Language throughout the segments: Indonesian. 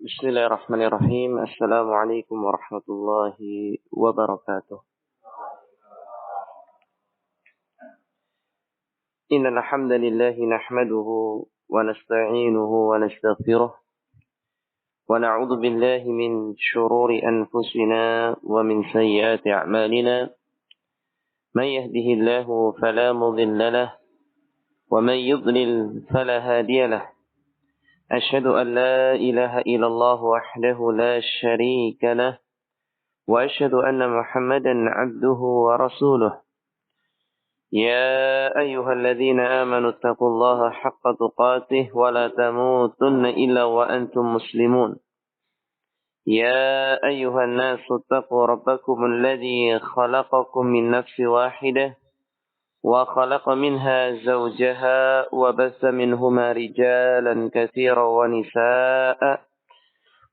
Bismillahirrahmanirrahim. Assalamualaikum warahmatullahi wabarakatuh. Innal hamdalillah nahmaduhu wa nasta'inuhu wa nastaghfiruh wa na'udzu billahi min shururi anfusina wa min sayyiati a'malina. Man yahdihillahu fala mudilla lahu wa man yudlil fala hadiya lahu. أشهد أن لا إله إلا الله وحده لا شريك له وأشهد أن محمدا عبده ورسوله يا أيها الذين آمنوا اتقوا الله حق تقاته ولا تموتن إلا وأنتم مسلمون يا أيها الناس اتقوا ربكم الذي خلقكم من نفس واحدة وخلق منها زوجها وبث منهما رجالا كثيرا ونساء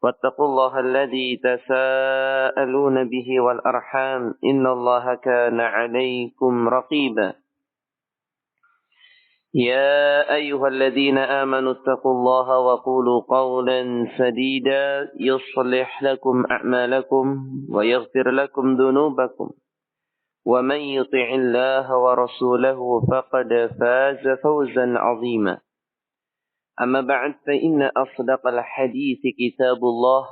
واتقوا الله الذي تساءلون به والأرحام إن الله كان عليكم رقيبا يا أيها الذين آمنوا اتقوا الله وقولوا قولا سديدا يصلح لكم أعمالكم ويغفر لكم ذنوبكم ومن يطع الله ورسوله فقد فاز فوزا عظيما أما بعد فإن أصدق الحديث كتاب الله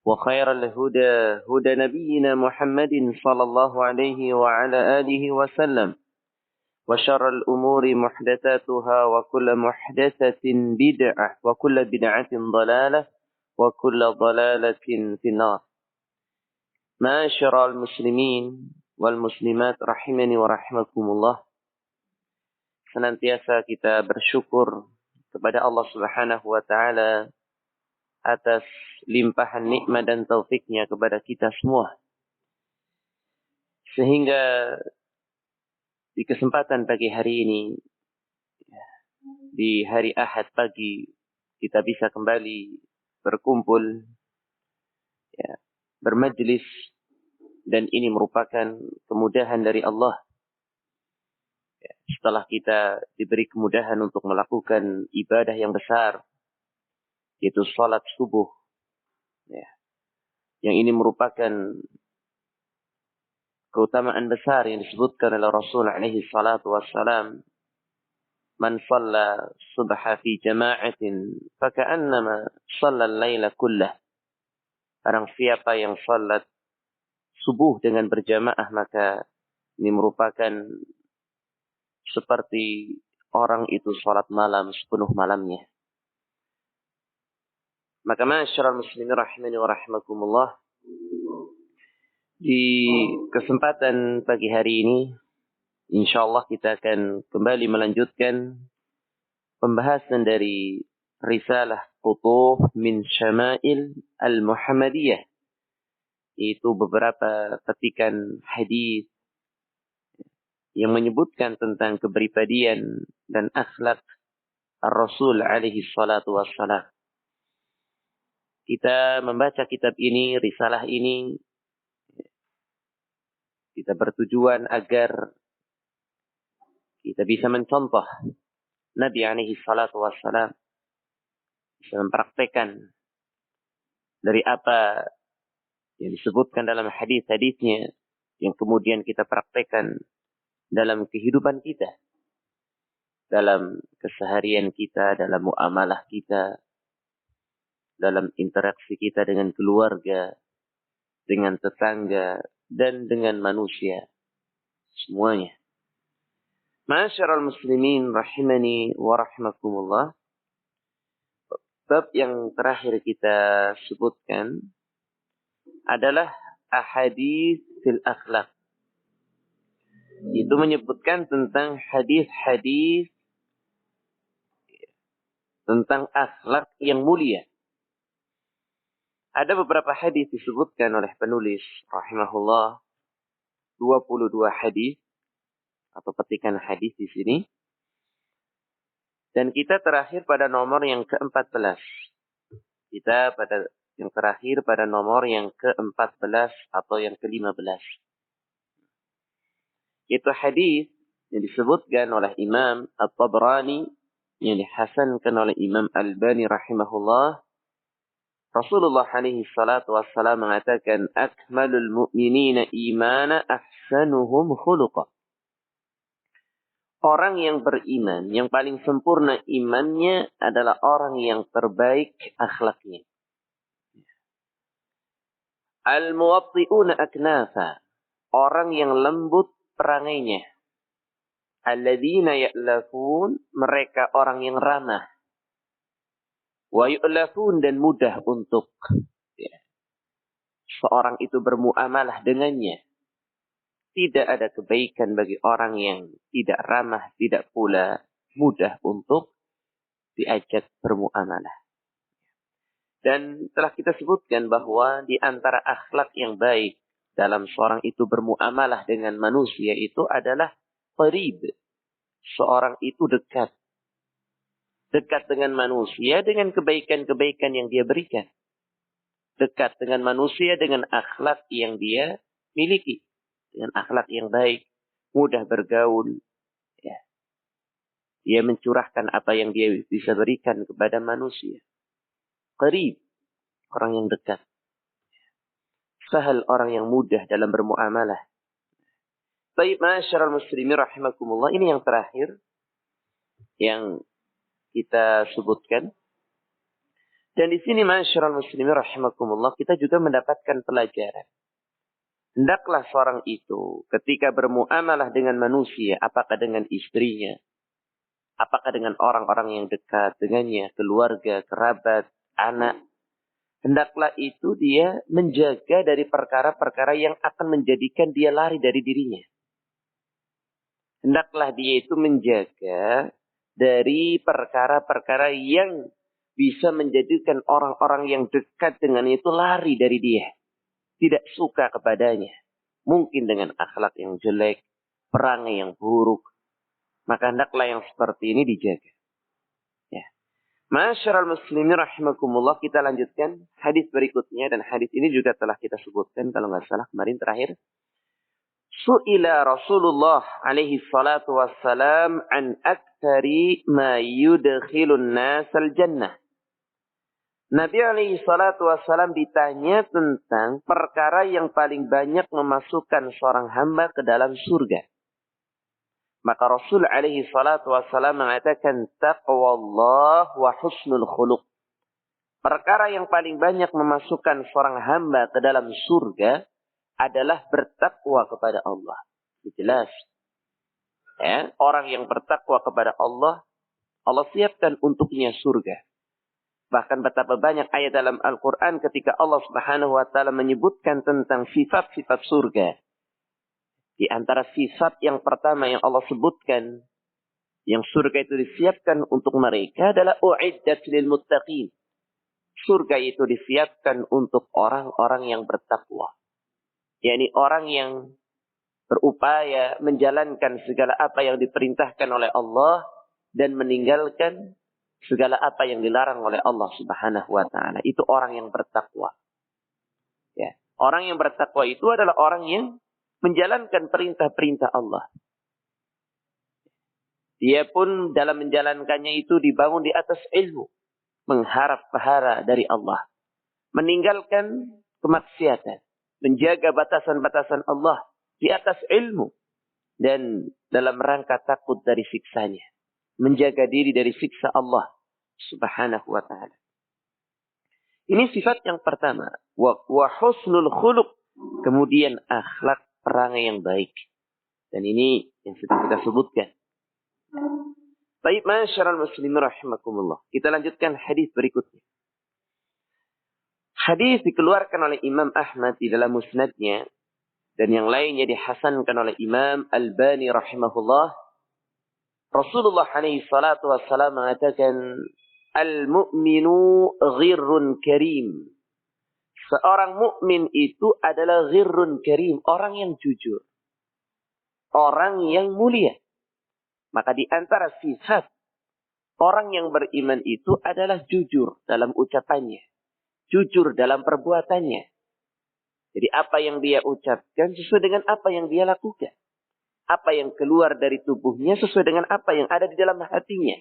وخير الهدى هدى نبينا محمد صلى الله عليه وعلى آله وسلم وشر الأمور محدثاتها وكل محدثة بدعة وكل بدعة ضلالة وكل ضلالة في النار. معاشر المسلمين wal muslimat rahimani wa rahimakumullah. Senantiasa kita bersyukur kepada Allah Subhanahu wa taala atas limpahan nikmat dan taufiknya kepada kita semua. Sehingga di kesempatan pagi hari ini, di hari Ahad pagi, kita bisa kembali berkumpul, bermajlis. Dan ini merupakan kemudahan dari Allah. Setelah kita diberi kemudahan untuk melakukan ibadah yang besar, yaitu salat subuh. Yang ini merupakan keutamaan besar yang disebutkan oleh Rasul alaihi salatu wassalam. Man shalla subha fi jama'atin, faka'annama shalla al-laila kullah. Barang siapa yang salat subuh dengan berjamaah, maka ini merupakan seperti orang itu salat malam sepenuh malamnya. Maka ma'asyiral muslimin rahimani wa rahimakumullah, di kesempatan pagi hari ini insyaallah kita akan kembali melanjutkan pembahasan dari risalah Qutuh min Syama'il al-Muhammadiyah, itu beberapa petikan hadis yang menyebutkan tentang kepribadian dan akhlak Ar-Rasul alaihi salatu wassalam. Kita membaca kitab ini, risalah ini, kita bertujuan agar kita bisa mencontoh Nabi alaihi salatu wassalam, bisa mempraktekkan dari apa yang disebutkan dalam hadis-hadisnya, yang kemudian kita praktekkan dalam kehidupan kita, dalam keseharian kita, dalam muamalah kita, dalam interaksi kita dengan keluarga, dengan tetangga, dan dengan manusia semuanya. Ma'asyiral muslimin rahimani wa rahimakumullah. Bab yang terakhir kita sebutkan adalah ahadits fil akhlak. Itu menyebutkan tentang hadis-hadis tentang akhlak yang mulia. Ada beberapa hadis disebutkan oleh penulis rahimahullah, 22 hadis atau petikan hadis di sini. Dan kita terakhir pada nomor yang ke-14. Kita pada yang terakhir pada nomor yang ke-14 atau yang ke-15. Itu hadis yang disebutkan oleh Imam At-Tabrani, yang dihasankan oleh Imam Albani rahimahullah, Rasulullah alaihi salatu wassalam mengatakan, akmalul mu'minina imana ahsanuhum khuluqa. Orang yang beriman, yang paling sempurna imannya adalah orang yang terbaik akhlaknya. Al-muwatti'una aknafa. Orang yang lembut perangainya. Alladzina ya'lafun, mereka orang yang ramah. Wa yu'lafun, dan mudah untuk seorang itu bermuamalah dengannya. Tidak ada kebaikan bagi orang yang tidak ramah, tidak pula mudah untuk diajak bermuamalah. Dan telah kita sebutkan bahwa di antara akhlak yang baik dalam seorang itu bermuamalah dengan manusia itu adalah qarib. Seorang itu dekat. Dekat dengan manusia dengan kebaikan-kebaikan yang dia berikan. Dekat dengan manusia dengan akhlak yang dia miliki. Dengan akhlak yang baik. Mudah bergaul. Ya. Dia mencurahkan apa yang dia bisa berikan kepada manusia. Qarib. Orang yang dekat. Sahal, orang yang mudah dalam bermuamalah. Baik, ma'asyiral muslimin rahimakumullah. Ini yang terakhir yang kita sebutkan. Dan di sini ma'asyiral muslimin rahimakumullah, kita juga mendapatkan pelajaran. Hendaklah seorang itu ketika bermuamalah dengan manusia, apakah dengan istrinya, apakah dengan orang-orang yang dekat dengannya, keluarga, kerabat, anak, hendaklah itu dia menjaga dari perkara-perkara yang akan menjadikan dia lari dari dirinya. Hendaklah dia itu menjaga dari perkara-perkara yang bisa menjadikan orang-orang yang dekat dengan itu lari dari dia. Tidak suka kepadanya. Mungkin dengan akhlak yang jelek, perangai yang buruk. Maka hendaklah yang seperti ini dijaga. Ya. Ma'asyiral muslimin rahimakumullah, kita lanjutkan hadis berikutnya. Dan hadis ini juga telah kita sebutkan kalau nggak salah kemarin terakhir. Su'ila Rasulullah alaihi salatu wassalam an aktsari ma yudkhilun nasal jannah. Nabi alaihi salatu wassalam ditanya tentang perkara yang paling banyak memasukkan seorang hamba ke dalam surga. Maka Rasul alaihi salatu wassalam mengatakan taqwallah wa husnul khuluq. Perkara yang paling banyak memasukkan seorang hamba ke dalam surga adalah bertakwa kepada Allah. Jelas. Ya, orang yang bertakwa kepada Allah, Allah siapkan untuknya surga. Bahkan betapa banyak ayat dalam Al-Quran ketika Allah Subhanahu wa Ta'ala menyebutkan tentang sifat-sifat surga. Di antara sifat yang pertama yang Allah sebutkan, yang surga itu disiapkan untuk mereka adalah u'iddat lil muttaqin. Surga itu disiapkan untuk orang-orang yang bertakwa. yakni orang yang berupaya menjalankan segala apa yang diperintahkan oleh Allah dan meninggalkan segala apa yang dilarang oleh Allah Subhanahu wa taala. Itu orang yang bertakwa. Ya, orang yang bertakwa itu adalah orang yang menjalankan perintah-perintah Allah. Dia pun dalam menjalankannya itu dibangun di atas ilmu, mengharap pahala dari Allah, meninggalkan kemaksiatan, menjaga batasan-batasan Allah di atas ilmu, dan dalam rangka takut dari siksanya, menjaga diri dari siksa Allah Subhanahu wa ta'ala. Ini sifat yang pertama. Wa husnul khuluq. Kemudian akhlak perangai yang baik. Dan ini yang sudah kita sebutkan. Baik, masyarul muslimin rahimakumullah. Kita lanjutkan hadis berikutnya. Hadis dikeluarkan oleh Imam Ahmad di dalam musnadnya. Dan yang lainnya dihasankan oleh Imam Albani rahimahullah. Rasulullah alaihi salatu wassalam mengatakan, Al-mu'minu ghirrun karim. Seorang mukmin itu adalah ghirrun karim. Orang yang jujur. Orang yang mulia. Maka di antara sifat orang yang beriman itu adalah jujur dalam ucapannya. Jujur dalam perbuatannya. Jadi apa yang dia ucapkan sesuai dengan apa yang dia lakukan. Apa yang keluar dari tubuhnya sesuai dengan apa yang ada di dalam hatinya.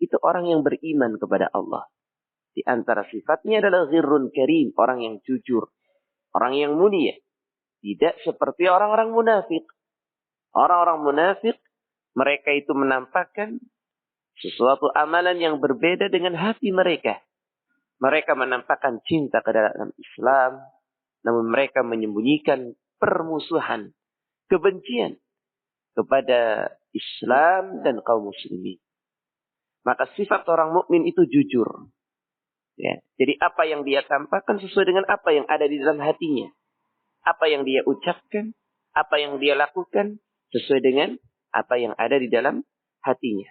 Itu orang yang beriman kepada Allah. Di antara sifatnya adalah ghirrun karim, orang yang jujur, orang yang mulia. Tidak seperti orang-orang munafik. Orang-orang munafik, mereka itu menampakkan sesuatu amalan yang berbeda dengan hati mereka. Mereka menampakkan cinta ke dalam Islam, namun mereka menyembunyikan permusuhan, kebencian kepada Islam dan kaum muslimin. Maka sifat orang mukmin itu jujur. Ya. Jadi apa yang dia tampakkan sesuai dengan apa yang ada di dalam hatinya. Apa yang dia ucapkan, apa yang dia lakukan sesuai dengan apa yang ada di dalam hatinya.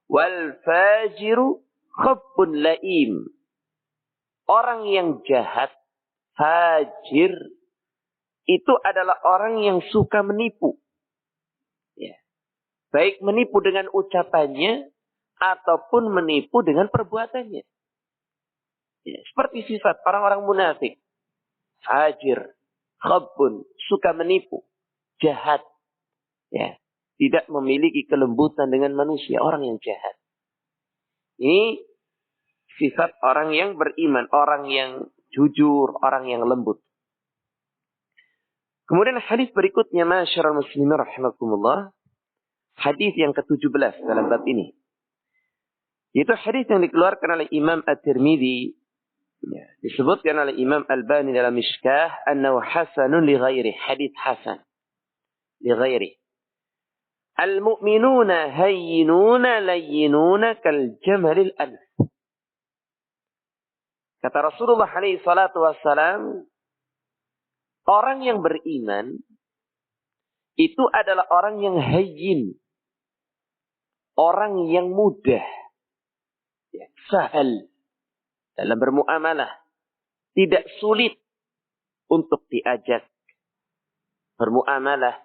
Wal fajiru khabbun laim. Orang yang jahat, fajir, itu adalah orang yang suka menipu. Ya. Baik menipu dengan ucapannya, ataupun menipu dengan perbuatannya. Ya. Seperti sifat orang-orang munafik. Fajir, khabbun, suka menipu, jahat. Ya. Tidak memiliki kelembutan dengan manusia, orang yang jahat. Ini sifat orang yang beriman, orang yang jujur, orang yang lembut. Kemudian hadis berikutnya, masyarul muslimin rahimakumullah. Hadis yang ke-17 dalam bab ini. Itu hadis yang dikeluarkan oleh Imam At-Tirmidzi. Ya, disebutkan oleh Imam Albani dalam Mishkah. Annahu hasanun li ghairi. Hadis hasan. Li ghairi. Al-mu'minuna hayyinuna layyinuna kal jamalil anf. Kata Rasulullah alaihi salatu wassalam, orang yang beriman itu adalah orang yang hayyin. Orang yang mudah. Ya, sahal. Dalam bermuamalah. Tidak sulit untuk diajak bermuamalah.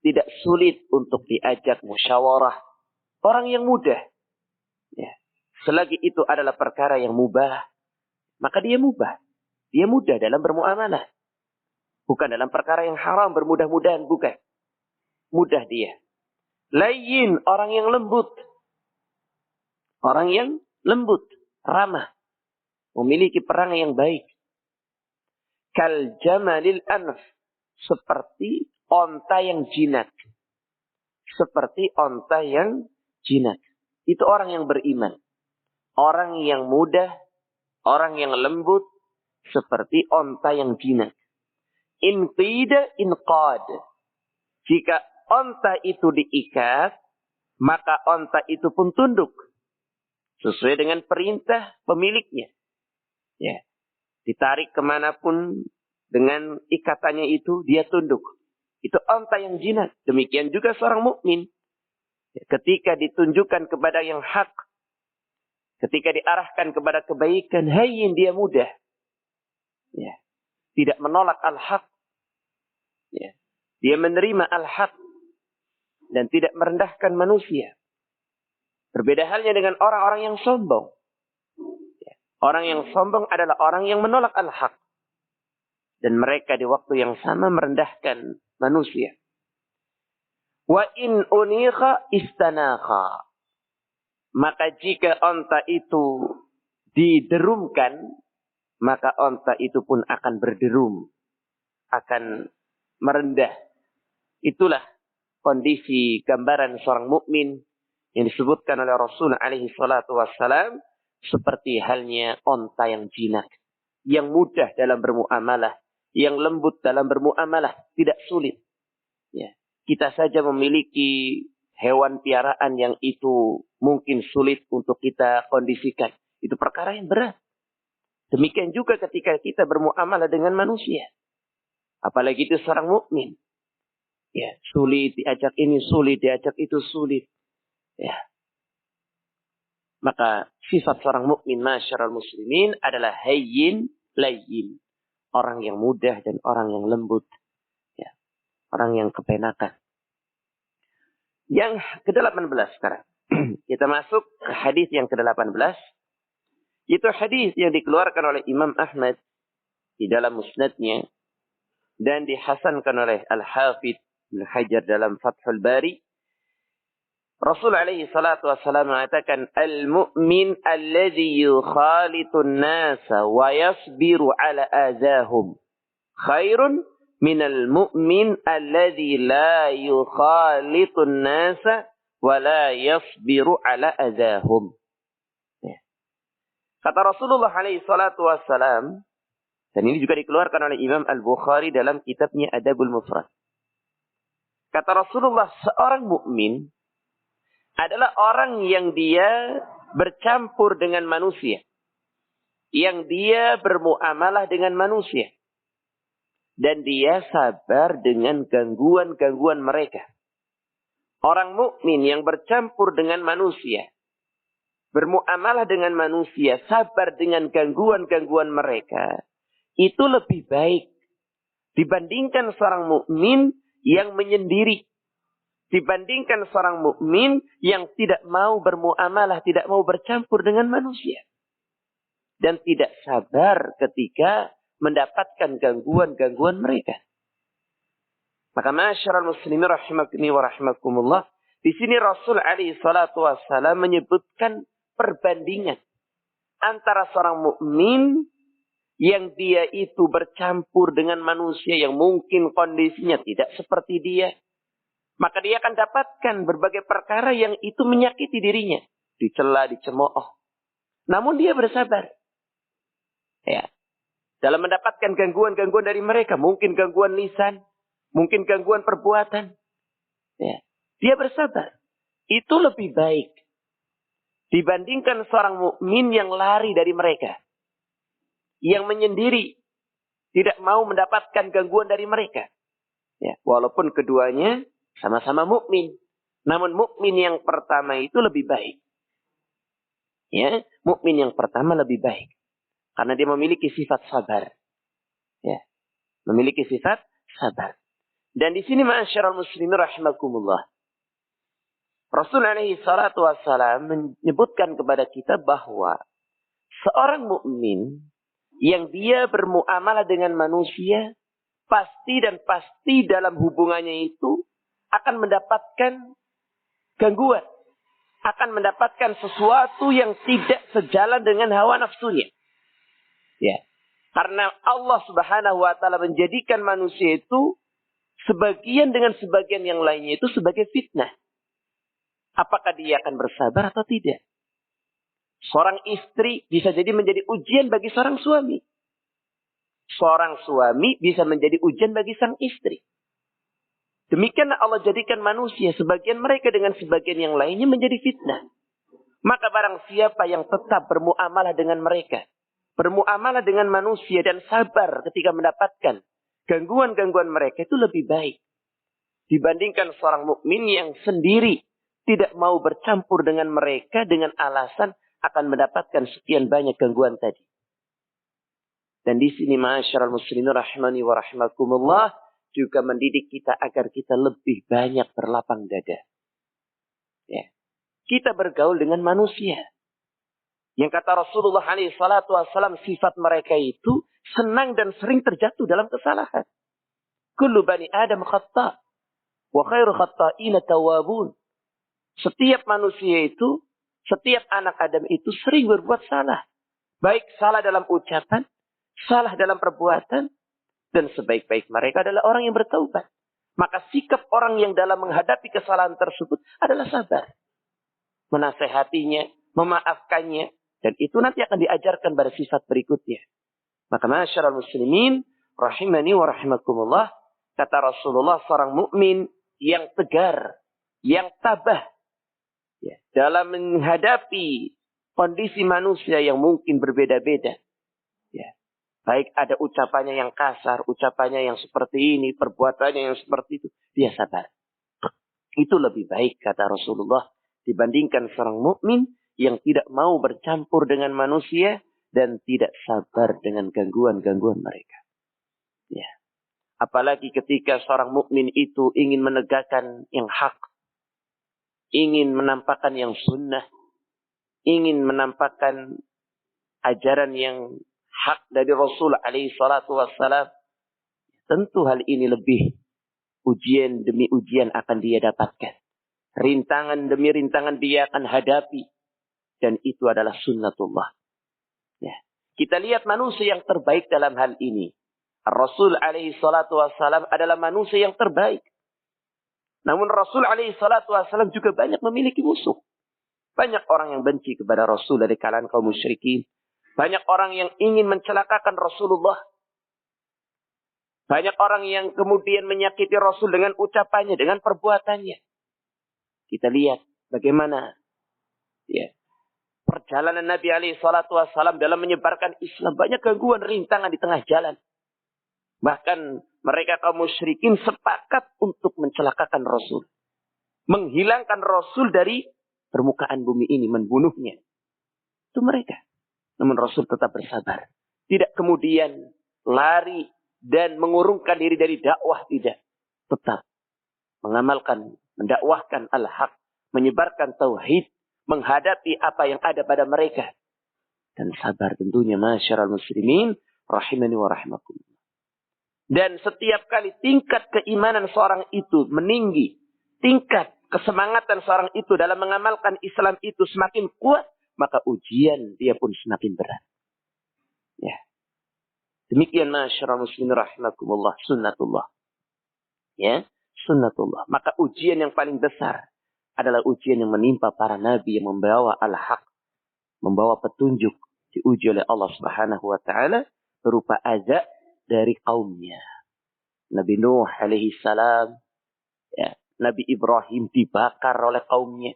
Tidak sulit untuk diajak musyawarah. Orang yang mudah. Ya. Selagi itu adalah perkara yang mubah, maka dia mubah. Dia mudah dalam bermuamalah. Bukan dalam perkara yang haram, bermudah-mudahan. Bukan. Mudah dia. Layyin, orang yang lembut. Orang yang lembut. Ramah. Memiliki perangai yang baik. Kal jamalil anf. Seperti onta yang jinak. Seperti onta yang jinak. Itu orang yang beriman. Orang yang mudah. Orang yang lembut. Seperti onta yang jinak. In qida in qad. Jika onta itu diikat, maka onta itu pun tunduk. Sesuai dengan perintah pemiliknya. Ya. Ditarik kemanapun dengan ikatannya itu, dia tunduk. Itu onta yang jinak. Demikian juga seorang mukmin. Ya. Ketika ditunjukkan kepada yang hak, ketika diarahkan kepada kebaikan, hayyin, dia mudah. Ya. Tidak menolak al-haq. Ya. Dia menerima al-haq. Dan tidak merendahkan manusia. Berbeda halnya dengan orang-orang yang sombong. Ya. Orang yang sombong adalah orang yang menolak al-haq. Dan mereka di waktu yang sama merendahkan manusia. Wa in unikha istanakha. Maka jika onta itu diderumkan, maka onta itu pun akan berderum. Akan merendah. Itulah kondisi gambaran seorang mukmin yang disebutkan oleh Rasul alaihi salatu wassalam, seperti halnya onta yang jinak, yang mudah dalam bermuamalah, yang lembut dalam bermuamalah, tidak sulit. Ya. Kita saja memiliki hewan piaraan yang itu mungkin sulit untuk kita kondisikan. Itu perkara yang berat. Demikian juga ketika kita bermuamalah dengan manusia. Apalagi itu seorang mukmin. Ya, sulit diajak ini, sulit diajak itu, sulit. Ya. Maka sifat seorang mukmin masyarul muslimin adalah hayyin layyin. Orang yang mudah dan orang yang lembut. Ya. Orang yang kepenakan. Yang ke-18 sekarang. Kita masuk ke hadis yang ke-18. Itu hadis yang dikeluarkan oleh Imam Ahmad di dalam musnadnya. Dan dihasankan oleh Al-Hafidh Ibnu Hajar dalam Fathul Bari. Rasul alaihi salatu wassalam mengatakan, al-mu'min alladhi yukhalitun nasa wa yasbiru ala azahum khairun minal mu'min alladhi la yukhalitun nasa wa la yasbiru ala azahum. Kata Rasulullah alaihi salatu wassalam, dan ini juga dikeluarkan oleh Imam Al-Bukhari dalam kitabnya Adabul Mufrad. Kata Rasulullah, seorang mukmin adalah orang yang dia bercampur dengan manusia. Yang dia bermuamalah dengan manusia. Dan dia sabar dengan gangguan-gangguan mereka. Orang mukmin yang bercampur dengan manusia, bermuamalah dengan manusia, sabar dengan gangguan-gangguan mereka, itu lebih baik dibandingkan seorang mukmin yang menyendiri. Dibandingkan seorang mukmin yang tidak mau bermuamalah, tidak mau bercampur dengan manusia. Dan tidak sabar ketika mendapatkan gangguan-gangguan mereka. Maka masyarul muslimin rahimahni wa rahimakumullah. Di sini Rasul alaihi salatu wassalam menyebutkan perbandingan antara seorang mukmin yang dia itu bercampur dengan manusia yang mungkin kondisinya tidak seperti dia. Maka dia akan dapatkan berbagai perkara yang itu menyakiti dirinya. Dicela, dicemooh. Namun dia bersabar. Ya. Dalam mendapatkan gangguan-gangguan dari mereka. Mungkin gangguan lisan. Mungkin gangguan perbuatan. Ya. Dia bersabar. Itu lebih baik. Dibandingkan seorang mukmin yang lari dari mereka. Yang menyendiri. Tidak mau mendapatkan gangguan dari mereka. Ya. Walaupun keduanya sama-sama mukmin, namun mukmin yang pertama itu lebih baik. Ya, mukmin yang pertama lebih baik karena dia memiliki sifat sabar. Ya, memiliki sifat sabar. Dan di sini ma'asyiral muslimin rahimakumullah. Rasul alaihi salatu wassalam menyebutkan kepada kita bahwa seorang mukmin yang dia bermuamalah dengan manusia pasti dalam hubungannya itu akan mendapatkan gangguan. Akan mendapatkan sesuatu yang tidak sejalan dengan hawa nafsunya. Ya. Karena Allah subhanahu wa ta'ala menjadikan manusia itu sebagian dengan sebagian yang lainnya itu sebagai fitnah. Apakah dia akan bersabar atau tidak? Seorang istri bisa jadi menjadi ujian bagi seorang suami. Seorang suami bisa menjadi ujian bagi sang istri. Demikian Allah jadikan manusia, sebagian mereka dengan sebagian yang lainnya menjadi fitnah. Maka barang siapa yang tetap bermuamalah dengan mereka, bermuamalah dengan manusia dan sabar ketika mendapatkan gangguan-gangguan mereka, itu lebih baik. Dibandingkan seorang mukmin yang sendiri tidak mau bercampur dengan mereka dengan alasan akan mendapatkan sekian banyak gangguan tadi. Dan di sini ma'asyiral muslimin rahimani wa rahimakumullah, juga mendidik kita agar kita lebih banyak berlapang dada. Ya. Kita bergaul dengan manusia. Yang kata Rasulullah SAW, sifat mereka itu senang dan sering terjatuh dalam kesalahan. Kullu bani Adam khata' wa khairu khata'ina tawabun. Setiap manusia itu, setiap anak Adam itu sering berbuat salah. Baik salah dalam ucapan, salah dalam perbuatan, dan sebaik-baik mereka adalah orang yang bertaubat. Maka sikap orang yang dalam menghadapi kesalahan tersebut adalah sabar. Menasehatinya, memaafkannya. Dan itu nanti akan diajarkan pada sifat berikutnya. Maka masyarakat muslimin, rahimani wa rahimakumullah. Kata Rasulullah, seorang mukmin yang tegar, yang tabah. Ya, dalam menghadapi kondisi manusia yang mungkin berbeda-beda. Ya. Baik ada ucapannya yang kasar, ucapannya yang seperti ini, perbuatannya yang seperti itu. Dia sabar. Itu lebih baik kata Rasulullah dibandingkan seorang mukmin yang tidak mau bercampur dengan manusia dan tidak sabar dengan gangguan-gangguan mereka. Ya. Apalagi ketika seorang mukmin itu ingin menegakkan yang hak, ingin menampakkan yang sunnah, ingin menampakkan ajaran yang hak dari Rasul alaihi salatu wassalam. Tentu hal ini lebih ujian demi ujian akan dia dapatkan. Rintangan demi rintangan dia akan hadapi. Dan itu adalah sunnatullah. Ya. Kita lihat manusia yang terbaik dalam hal ini. Rasul alaihi salatu wassalam adalah manusia yang terbaik. Namun Rasul alaihi salatu wassalam juga banyak memiliki musuh. Banyak orang yang benci kepada Rasul dari kalangan kaum musyrikin. Banyak orang yang ingin mencelakakan Rasulullah. Banyak orang yang kemudian menyakiti Rasul dengan ucapannya, dengan perbuatannya. Kita lihat bagaimana perjalanan Nabi alaihi salatu wassalam dalam menyebarkan Islam. Banyak gangguan, rintangan di tengah jalan. Bahkan mereka kaum musyrikin sepakat untuk mencelakakan Rasul. Menghilangkan Rasul dari permukaan bumi ini, membunuhnya. Itu mereka. Namun Rasul tetap bersabar. Tidak kemudian lari dan mengurungkan diri dari dakwah, tidak. Tetap mengamalkan, mendakwahkan al-haq, menyebarkan tauhid, menghadapi apa yang ada pada mereka. Dan sabar tentunya, masyarul muslimin, rahimani wa rahimakumullah. Dan setiap kali tingkat keimanan seorang itu meninggi, tingkat kesemangatan seorang itu dalam mengamalkan Islam itu semakin kuat, maka ujian dia pun semakin berat. Ya. Demikian masyarul muslimin rahimakumullah, sunnatullah. Ya, sunnatullah. Maka ujian yang paling besar adalah ujian yang menimpa para nabi yang membawa al-haq, membawa petunjuk, diuji oleh Allah Subhanahu wa taala berupa azab dari kaumnya. Nabi Nuh alaihi salam, ya, Nabi Ibrahim dibakar oleh kaumnya,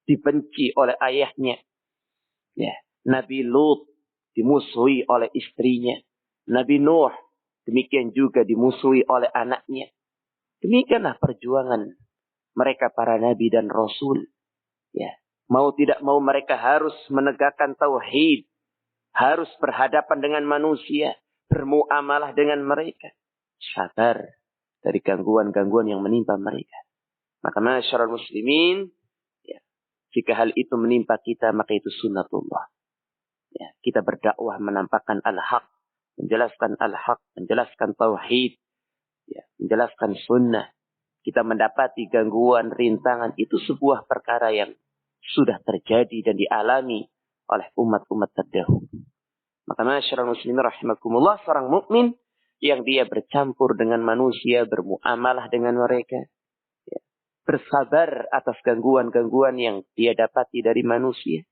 dibenci oleh ayahnya. Ya, Nabi Lut dimusuhi oleh istrinya. Nabi Nuh demikian juga dimusuhi oleh anaknya. Demikianlah perjuangan mereka para nabi dan rasul. Ya, mau tidak mau mereka harus menegakkan tauhid, harus berhadapan dengan manusia, bermuamalah dengan mereka. Sabar dari gangguan-gangguan yang menimpa mereka. Maka masyarul muslimin, ya, jika hal itu menimpa kita, maka itu sunnatullah. Ya, kita berdakwah menampakkan al-haq, menjelaskan al-haq, menjelaskan tauhid, ya, menjelaskan sunnah. Kita mendapati gangguan, rintangan, itu sebuah perkara yang sudah terjadi dan dialami oleh umat-umat terdahulu. Maka masyarul muslimin rahimakumullah, seorang mukmin yang dia bercampur dengan manusia, bermuamalah dengan mereka, ya, bersabar atas gangguan-gangguan yang dia dapati dari manusia,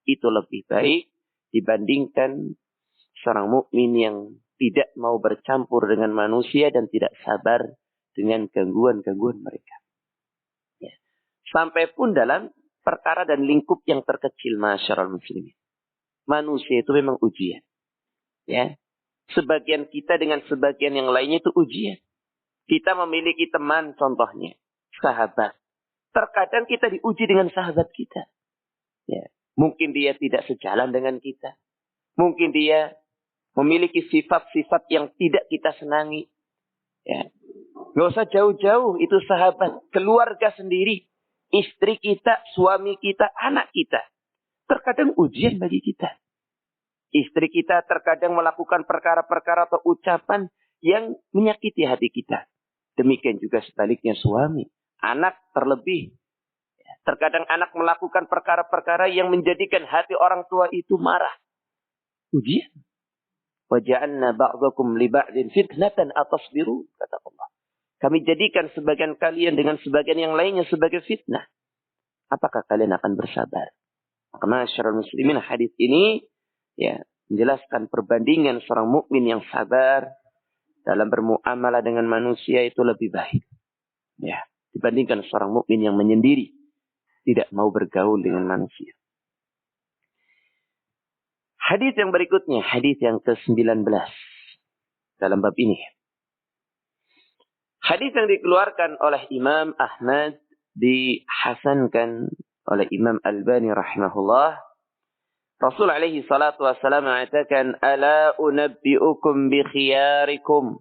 itu lebih baik dibandingkan seorang mukmin yang tidak mau bercampur dengan manusia dan tidak sabar dengan gangguan-gangguan mereka. Ya. Sampai pun dalam perkara dan lingkup yang terkecil, masyarul muslimin. Manusia itu memang ujian. Ya. Sebagian kita dengan sebagian yang lainnya itu ujian. Kita memiliki teman contohnya, sahabat. Terkadang kita diuji dengan sahabat kita. Ya. Mungkin dia tidak sejalan dengan kita. Mungkin dia memiliki sifat-sifat yang tidak kita senangi. Ya. Gak usah jauh-jauh, itu sahabat, keluarga sendiri, istri kita, suami kita, anak kita. Terkadang ujian bagi kita. Istri kita terkadang melakukan perkara-perkara atau ucapan yang menyakiti hati kita. Demikian juga sebaliknya suami, anak terlebih. Terkadang anak melakukan perkara-perkara yang menjadikan hati orang tua itu marah. Ujian. Waja'alna ba'dakum li ba'din fitnatan atasbiru, kata Allah. Kami jadikan sebagian kalian dengan sebagian yang lainnya sebagai fitnah. Apakah kalian akan bersabar? Maka masyarul muslimin, hadis ini ya menjelaskan perbandingan seorang mukmin yang sabar dalam bermuamalah dengan manusia itu lebih baik. Ya, dibandingkan seorang mukmin yang menyendiri, tidak mau bergaul dengan manusia. Hadis yang berikutnya, hadis yang ke-19 dalam bab ini. Hadis yang dikeluarkan oleh Imam Ahmad, dihasankan oleh Imam Albani rahimahullah. Rasul alaihi salatu wassalam mengatakan, "Ala unabbi'ukum bi khiyarikum."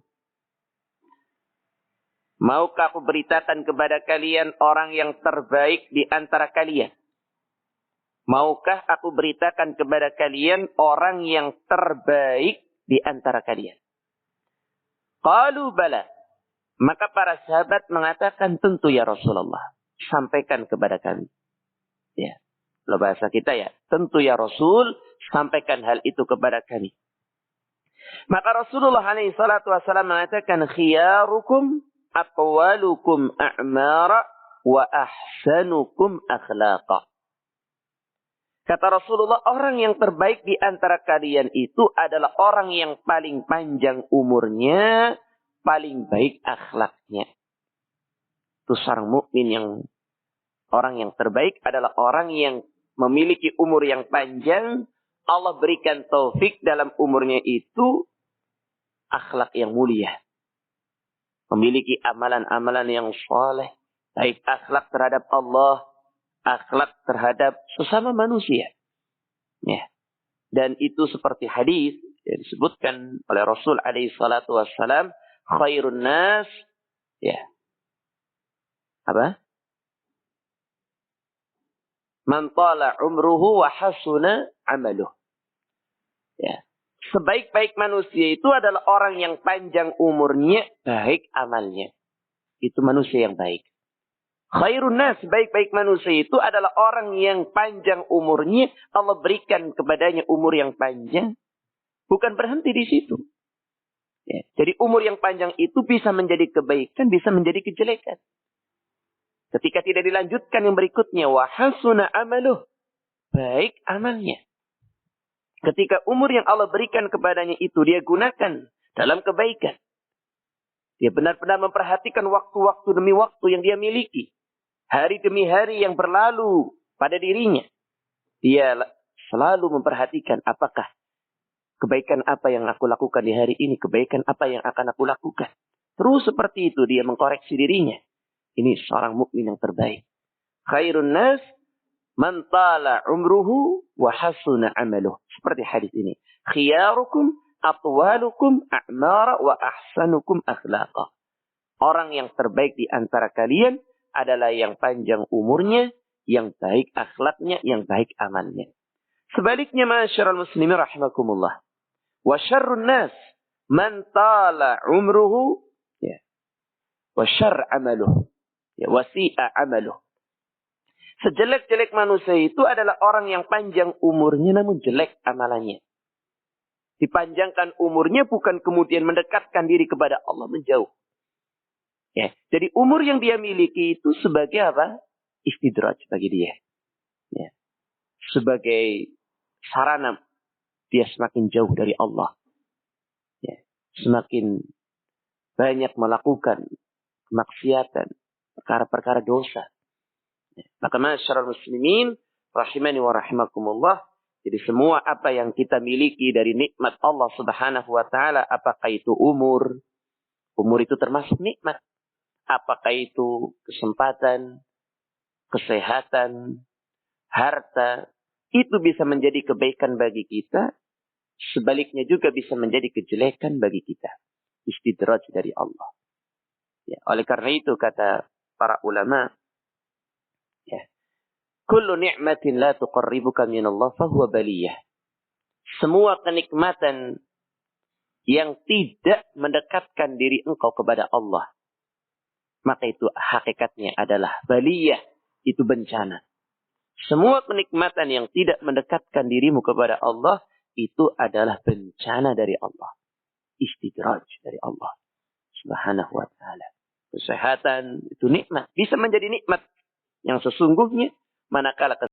Maukah aku beritakan kepada kalian orang yang terbaik di antara kalian? Maukah aku beritakan kepada kalian orang yang terbaik di antara kalian? Qalu bala. Maka para sahabat mengatakan, tentu ya Rasulullah. sampaikan kepada kami. Ya. Kalau bahasa kita ya, tentu ya Rasul, sampaikan hal itu kepada kami. Maka Rasulullah SAW mengatakan, khiyarukum aqwalukum a'mara wa ahsanukum akhlaqa. Kata Rasulullah, orang yang terbaik di antara kalian itu adalah orang yang paling panjang umurnya, paling baik akhlaknya. Itu seorang mukmin yang orang yang terbaik adalah orang yang memiliki umur yang panjang. Allah berikan taufik dalam umurnya itu akhlak yang mulia. Memiliki amalan-amalan yang saleh. Baik akhlak terhadap Allah, akhlak terhadap sesama manusia. Ya. Dan itu seperti hadis yang disebutkan oleh Rasul alaihi salatu wassalam, khairun nas, ya. Apa? Man tala umruhu wa hasuna amaluh. Ya. Sebaik-baik manusia itu adalah orang yang panjang umurnya, baik amalnya. Itu manusia yang baik. Khairun nas, baik-baik manusia itu adalah orang yang panjang umurnya, Allah berikan kepadanya umur yang panjang, bukan berhenti di situ. Ya. Jadi umur yang panjang itu bisa menjadi kebaikan, bisa menjadi kejelekan. Ketika tidak dilanjutkan yang berikutnya, wa hasuna amaluh, baik amalnya. Ketika umur yang Allah berikan kepadanya itu dia gunakan dalam kebaikan. Dia benar-benar memperhatikan waktu-waktu demi waktu yang dia miliki. Hari demi hari yang berlalu pada dirinya. Dia selalu memperhatikan apakah kebaikan apa yang aku lakukan di hari ini. Kebaikan apa yang akan aku lakukan. Terus seperti itu dia mengkoreksi dirinya. Ini seorang mukmin yang terbaik. Khairun nas man tala umruhu wa hasuna amaluh. Seperti hadis ini. Khiyarukum atwalukum a'mara wa ahsanukum akhlaqa. Orang yang terbaik di antara kalian adalah yang panjang umurnya, yang baik akhlaknya, yang baik amalnya. Sebaliknya ma'asyiral muslimin rahimakumullah. Wa syarrun nas man tala umruhu ya, wa syarr amaluh. Ya, wasi'a amaluh. Sejelek-jelek manusia itu adalah orang yang panjang umurnya namun jelek amalannya. Dipanjangkan umurnya bukan kemudian mendekatkan diri kepada Allah, menjauh. Ya, jadi umur yang dia miliki itu sebagai apa? Istidraj bagi dia. Ya. Sebagai sarana dia semakin jauh dari Allah. Ya. Semakin banyak melakukan kemaksiatan, perkara-perkara dosa. Maka masyarakat muslimin rahimani wa rahimakumullah. Jadi semua apa yang kita miliki dari nikmat Allah subhanahu wa ta'ala. Apakah itu umur. Umur itu termasuk nikmat. Apakah itu kesempatan, kesehatan, harta. Itu bisa menjadi kebaikan bagi kita. Sebaliknya juga bisa menjadi kejelekan bagi kita. Istidraj dari Allah. Ya, oleh karena itu kata para ulama. Ya. Kullu ni'matin la tuqarribuka minallah fahuwa baliyah. Semua kenikmatan yang tidak mendekatkan diri engkau kepada Allah. Maka itu hakikatnya adalah baliyah. Itu bencana. Semua kenikmatan yang tidak mendekatkan dirimu kepada Allah. Itu adalah bencana dari Allah. Istidraj dari Allah subhanahu wa ta'ala. Kesehatan itu nikmat. Bisa menjadi nikmat yang sesungguhnya manakala